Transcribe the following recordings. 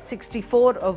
64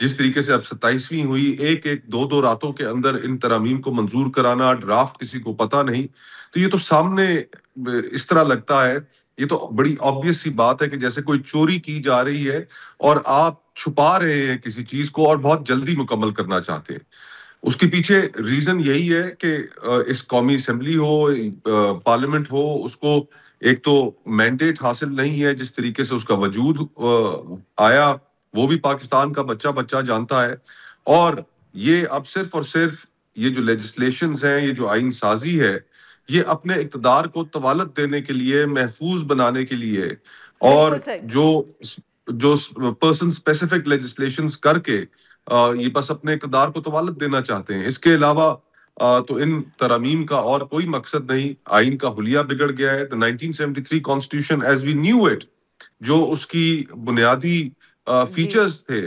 جس طریقے سے اب 27ویں ہوئی، ایک ایک دو دو راتوں کے اندر ان ترامیم کو منظور کرانا، ڈرافٹ کسی کو پتہ نہیں، تو یہ تو سامنے اس طرح لگتا ہے، یہ تو بڑی آبویس سی بات ہے کہ جیسے کوئی چوری کی جا رہی ہے اور آپ چھپا رہے ہیں کسی چیز کو اور بہت جلدی مکمل کرنا چاہتے ہیں۔ اس کے پیچھے ریزن یہی ہے کہ اس قومی اسمبلی ہو، پارلیمنٹ ہو، اس کو ایک تو مینڈیٹ حاصل نہیں ہے، جس طریقے سے اس کا وجود آیا وہ بھی پاکستان کا بچہ بچہ جانتا ہے، اور یہ اب صرف اور صرف یہ جو لیجسلیشنز ہیں، یہ جو آئین سازی ہے، یہ اپنے اقتدار کو طوالت دینے کے لیے، محفوظ بنانے کے لیے، اور بالکل صحیح۔ جو پرسن اسپیسیفک لیجسلیشنز کر کے یہ بس اپنے اقتدار کو طوالت دینا چاہتے ہیں۔ اس کے علاوہ تو ان ترامیم کا اور کوئی مقصد نہیں۔ آئین کا حلیہ بگڑ گیا ہے۔ 1973 constitution as we knew it, جو اس کی بنیادی جی فیچرز تھے،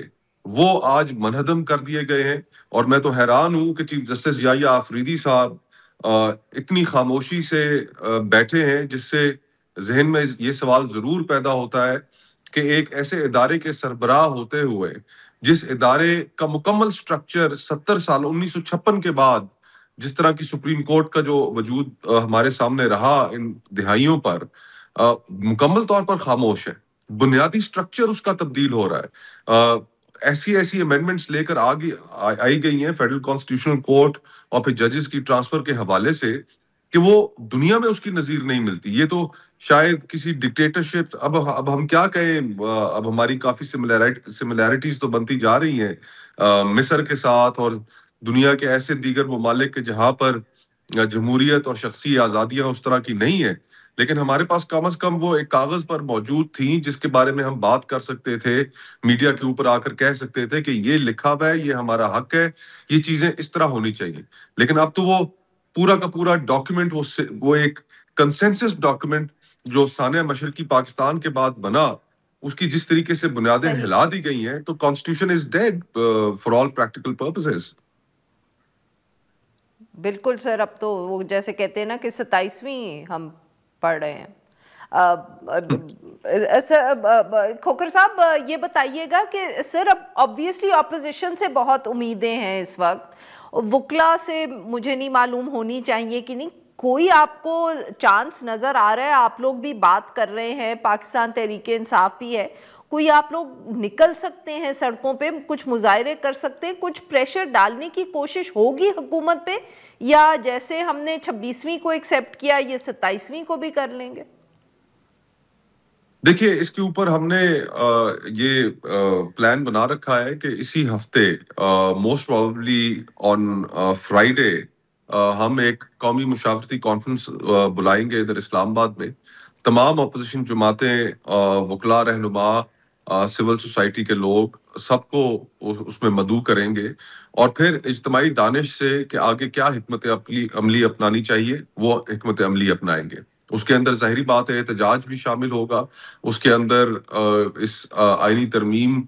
وہ آج منہدم کر دیے گئے ہیں، اور میں تو حیران ہوں کہ چیف جسٹس یحییٰ آفریدی صاحب اتنی خاموشی سے بیٹھے ہیں، جس سے ذہن میں یہ سوال ضرور پیدا ہوتا ہے کہ ایک ایسے ادارے کے سربراہ ہوتے ہوئے، جس ادارے کا مکمل سٹرکچر 70 سال 1956 کے بعد جس طرح کی سپریم کورٹ کا جو وجود ہمارے سامنے رہا ان دہائیوں پر، مکمل طور پر خاموش ہے۔ بنیادی سٹرکچر اس کا تبدیل ہو رہا ہے۔ ایسی امینڈمنٹس لے کر آگے آئی گئی ہیں فیڈرل کانسٹیٹیوشنل کورٹ اور پھر ججز کی ٹرانسفر کے حوالے سے، کہ وہ دنیا میں اس کی نظیر نہیں ملتی۔ یہ تو شاید کسی ڈکٹیٹرشپ، اب ہم کیا کہیں، اب ہماری کافی سملیرٹیز تو بنتی جا رہی ہیں مصر کے ساتھ اور دنیا کے ایسے دیگر ممالک کے جہاں پر جمہوریت اور شخصی آزادیاں اس طرح کی نہیں ہیں، لیکن ہمارے پاس کم از کم وہ ایک کاغذ پر موجود تھیں جس کے بارے میں ہم بات کر سکتے تھے، میڈیا کے اوپر آ کر کہہ سکتے تھے کہ یہ لکھا ہوا ہے، یہ ہمارا حق ہے، یہ چیزیں اس طرح ہونی چاہیے۔ لیکن اب تو وہ پورا کا پورا ڈاکیومنٹ، وہ ایک کنسنسس ڈاکیومنٹ جو سانحہ مشرقی پاکستان کے بعد بنا، اس کی جس طریقے سے بنیادیں صحیح، ہلا دی گئی ہیں، تو constitution is dead for all practical purposes. بالکل سر، اب تو وہ جیسے کہتے ہیں نا کہ 27ویں ہم پڑھ رہے ہیں۔ کھوکھر صاحب یہ بتائیے گا کہ سر اب آبویسلی اپوزیشن سے بہت امیدیں ہیں اس وقت، وکلا سے مجھے نہیں معلوم ہونی چاہیے کہ نہیں، کوئی آپ کو چانس نظر آ رہا ہے؟ آپ لوگ بھی بات کر رہے ہیں، پاکستان تحریک انصاف بھی ہے، کوئی آپ لوگ نکل سکتے ہیں سڑکوں پہ، کچھ مظاہرے کر سکتے ہیں، کچھ پریشر ڈالنے کی کوشش ہوگی حکومت پہ، یا جیسے ہم نے 26ویں کو ایکسیپٹ کیا یہ 27ویں کو بھی کر لیں گے؟ دیکھیے، اس کے اوپر ہم نے یہ پلان بنا رکھا ہے کہ اسی ہفتے موسٹ پروبیبلی آن فرائیڈے ہم ایک قومی مشاورتی کانفرنس بلائیں گے ادھر اسلام آباد میں۔ تمام اپوزیشن جماعتیں، وکلا رہنما، سول سوسائٹی کے لوگ، سب کو اس میں مدعو کریں گے، اور پھر اجتماعی دانش سے کہ آگے کیا حکمت عملی اپنانی چاہیے، وہ حکمت عملی اپنائیں گے۔ اس کے اندر ظاہری بات ہے احتجاج بھی شامل ہوگا، اس کے اندر اس آئینی ترمیم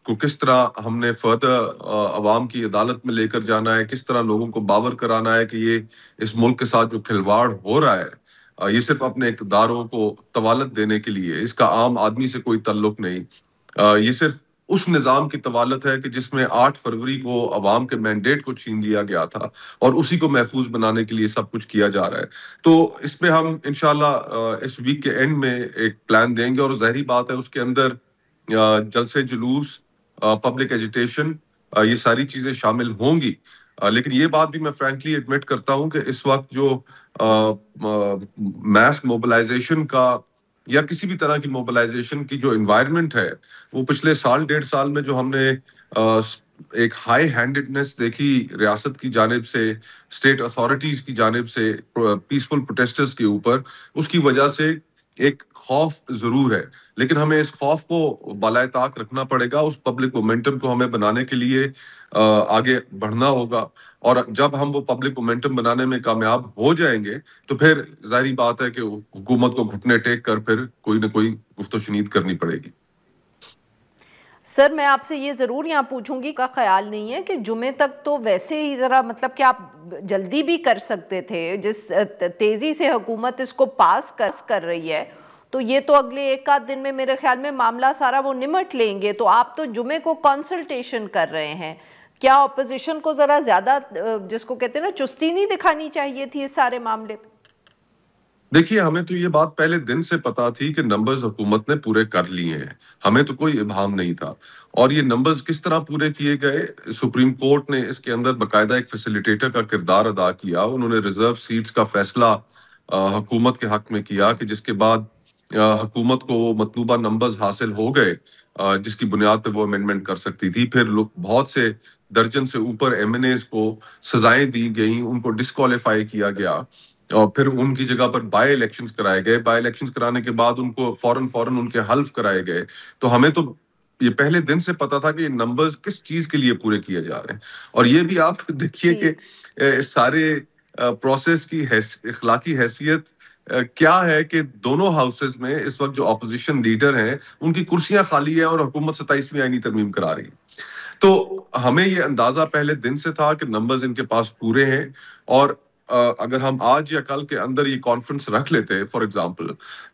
کو کس طرح ہم نے فردر عوام کی عدالت میں لے کر جانا ہے، کس طرح لوگوں کو باور کرانا ہے کہ یہ اس ملک کے ساتھ جو کھلواڑ ہو رہا ہے یہ صرف اپنے اقتداروں کو طوالت دینے کے لیے، اس کا عام آدمی سے کوئی تعلق نہیں، یہ صرف اس نظام کی طوالت ہے کہ جس میں 8 فروری کو عوام کے مینڈیٹ کو چھین لیا گیا تھا، اور اسی کو محفوظ بنانے کے لیے سب کچھ کیا جا رہا ہے۔ تو اس میں ہم انشاءاللہ اس ویک کے اینڈ میں ایک پلان دیں گے، اور ظاہری بات ہے اس کے اندر جلسے جلوس، پبلک ایجیٹیشن، یہ ساری چیزیں شامل ہوں گی۔ لیکن یہ بات بھی میں فرینکلی ایڈمٹ کرتا ہوں کہ اس وقت جو میس موبلائزیشن کا یا کسی بھی طرح کی موبلائزیشن کی جو انوائرمنٹ ہے، وہ پچھلے سال 1.5 سال میں جو ہم نے ایک ہائی ہینڈڈنس دیکھی ریاست کی جانب سے، اسٹیٹ اتھارٹیز کی جانب سے پیسفل پروٹیسٹرز کے اوپر، اس کی وجہ سے ایک خوف ضرور ہے، لیکن ہمیں اس خوف کو بالائے طاق رکھنا پڑے گا۔ اس پبلک مومنٹم کو ہمیں بنانے کے لیے آگے بڑھنا ہوگا، اور جب ہم وہ پبلک مومنٹم بنانے میں کامیاب ہو جائیں گے تو پھر ظاہری بات ہے کہ حکومت کو گھٹنے ٹیک کر پھر کوئی نہ کوئی گفت و شنید کرنی پڑے گی۔ سر میں آپ سے یہ ضرور یہاں پوچھوں گی، کا خیال نہیں ہے کہ جمعے تک تو ویسے ہی ذرا مطلب کہ آپ جلدی بھی کر سکتے تھے، جس تیزی سے حکومت اس کو پاس کر رہی ہے تو یہ تو اگلے ایک آدھ دن میں میرے خیال میں معاملہ سارا وہ نمٹ لیں گے. تو آپ تو جمعے کو کنسلٹیشن کر رہے ہیں, کیا اپوزیشن کو ذرا زیادہ جس کو کہتے ہیں نا چستی نہیں دکھانی چاہیے تھی اس سارے معاملے پہ؟ دیکھیے ہمیں تو یہ بات پہلے دن سے پتا تھی کہ نمبرز حکومت نے پورے کر لیے ہیں, ہمیں تو کوئی ابہام نہیں تھا. اور یہ نمبرز کس طرح پورے کیے گئے, سپریم کورٹ نے اس کے اندر باقاعدہ ایک فیسیلیٹیٹر کا کردار ادا کیا. انہوں نے ریزرو سیٹس کا فیصلہ حکومت کے حق میں کیا کہ جس کے بعد حکومت کو وہ مطلوبہ نمبرز حاصل ہو گئے جس کی بنیاد پہ وہ امینڈمنٹ کر سکتی تھی. پھر بہت سے درجن سے اوپر ایم این ایز کو سزائیں دی گئیں, ان کو ڈسکوالیفائی کیا گیا, اور پھر ان کی جگہ پر بائی الیکشنز کرائے گئے. بائی الیکشنز کرانے کے بعد ان کو فوراً ان کے حلف کرائے گئے. تو ہمیں تو یہ پہلے دن سے پتا تھا کہ یہ نمبرز کس چیز کے لیے پورے کیے جا رہے ہیں. اور یہ بھی آپ دیکھیے کہ اس سارے پروسیس کی اخلاقی حیثیت کیا ہے کہ دونوں ہاؤسز میں اس وقت جو اپوزیشن لیڈر ہیں ان کی کرسیاں خالی ہیں اور حکومت 27ویں آئینی ترمیم کرا رہی ہے. تو ہمیں یہ اندازہ پہلے دن سے تھا کہ نمبرز ان کے پاس پورے ہیں. اور اگر ہم آج یا کل کے اندر یہ کانفرنس رکھ لیتے فار ایگزامپل,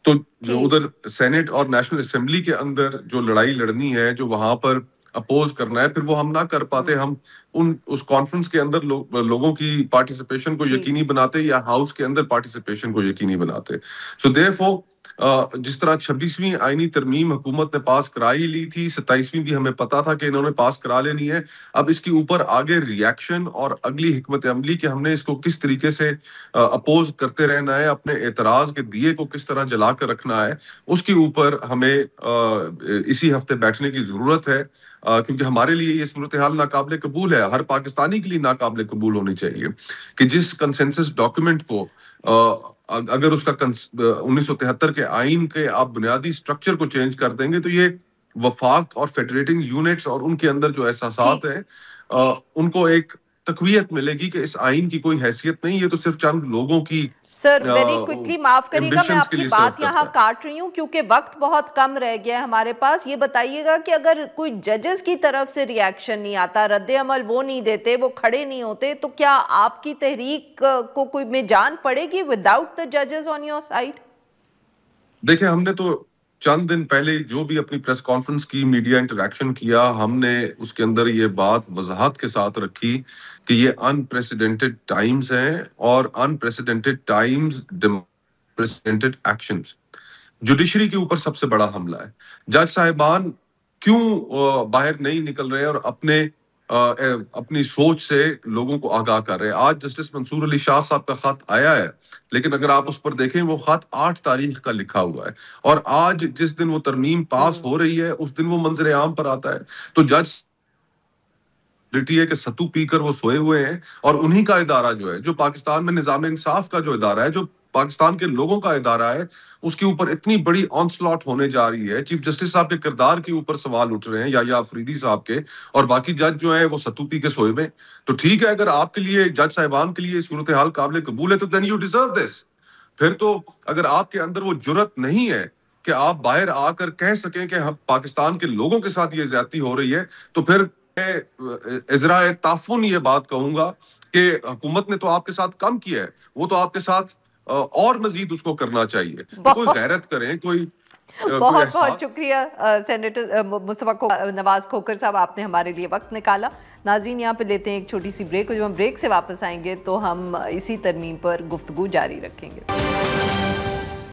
تو ادھر سینٹ اور نیشنل اسمبلی کے اندر جو لڑائی لڑنی ہے, جو وہاں پر اپوز کرنا ہے, پھر وہ ہم نہ کر پاتے. ہم اس کانفرنس کے اندر لوگوں کی پارٹیسپیشن کو یقینی بناتے یا ہاؤس کے اندر پارٹیسپیشن کو یقینی بناتے. سو دیئرفور جس طرح 26ویں آئینی ترمیم حکومت نے پاس کرائی لی تھی, 27ویں بھی ہمیں پتا تھا کہ انہوں نے پاس کرا لینی ہے. اب اس کے اوپر آگے ریاکشن اور اگلی حکمت عملی کہ ہم نے اس کو کس طریقے سے اپوز کرتے رہنا ہے, اپنے اعتراض کے دیے کو کس طرح جلا کر رکھنا ہے, اس کے اوپر ہمیں اسی ہفتے بیٹھنے کی ضرورت ہے. کیونکہ ہمارے لیے یہ صورتحال ناقابل قبول ہے, ہر پاکستانی کے لیے ناقابل قبول ہونی چاہیے کہ جس کنسنسس ڈاکیومنٹ کو اگر اس کا 1973 کے آئین کے آپ بنیادی سٹرکچر کو چینج کر دیں گے تو یہ وفاق اور فیڈریٹنگ یونٹس اور ان کے اندر جو احساسات ہیں ان کو ایک تقویت ملے گی کہ اس آئین کی کوئی حیثیت نہیں, یہ تو صرف چند لوگوں کی. سر ویری کوئکلی معاف کریے گا, میں آپ کی بات یہاں کاٹ رہی ہوں کیونکہ وقت بہت کم رہ گیا ہے ہمارے پاس. یہ بتائیے گا کہ اگر کوئی ججز کی طرف سے ریاکشن نہیں آتا, رد عمل وہ نہیں دیتے, وہ کھڑے نہیں ہوتے, تو کیا آپ کی تحریک کو کوئی میں جان پڑے گی وداؤٹ دا ججز آن یور سائڈ؟ دیکھیں ہم نے تو چند دن پہلے جو بھی اپنی پریس کانفرنس کی, میڈیا انٹریکشن کیا, ہم نے اس کے اندر یہ بات وضاحت کے ساتھ رکھی کہ یہ انپریسیڈنٹڈ ٹائمز ہیں اور unprecedented Times demand actions. Judiciary کے اوپر سب سے بڑا حملہ ہے. جج صاحبان کیوں باہر نہیں نکل رہے اور اپنی سوچ سے لوگوں کو آگاہ کر رہے ہیں؟ آج جسٹس منصور علی شاہ صاحب کا خط آیا ہے, لیکن اگر آپ اس پر دیکھیں وہ خط 8 تاریخ کا لکھا ہوا ہے, اور آج جس دن وہ ترمیم پاس ہو رہی ہے اس دن وہ منظر عام پر آتا ہے. تو جج ہے کہ ستو پی کر وہ سوئے ہوئے ہیں, اور انہی کا ادارہ جو ہے, جو پاکستان میں نظام انصاف کا جو ادارہ ہے, جو پاکستان کے لوگوں کا ادارہ ہے, اس کے اوپر اتنی بڑی آنسلاٹ ہونے جا رہی ہے. چیف جسٹس صاحب کے کردار کے اوپر سوال اٹھ رہے ہیں, یا افریدی صاحب کے, اور باقی جج جو ہیں وہ ستو پی کے سوئے میں. تو ٹھیک ہے, اگر آپ کے لیے جج صاحبان کے لیے صورتحال قابل قبول ہے تو then you deserve this. پھر تو اگر آپ کے اندر وہ جرت نہیں ہے کہ آپ باہر آ کر کہہ سکیں کہ ہم پاکستان کے لوگوں کے ساتھ یہ زیادتی ہو رہی ہے, تو پھر میں ازرائے تعفن یہ بات کہوں گا کہ حکومت نے تو آپ کے ساتھ کم کیا ہے, وہ تو آپ کے ساتھ اور مزید اس کو کرنا چاہیے. کوئی غیرت کریں, کوئی بہت بہت شکریہ سینیٹر مصطفیٰ نواز کھوکھر صاحب, آپ نے ہمارے لیے وقت نکالا. ناظرین یہاں پہ لیتے ہیں ایک چھوٹی سی بریک, اور جب ہم بریک سے واپس آئیں گے تو ہم اسی ترمیم پر گفتگو جاری رکھیں گے.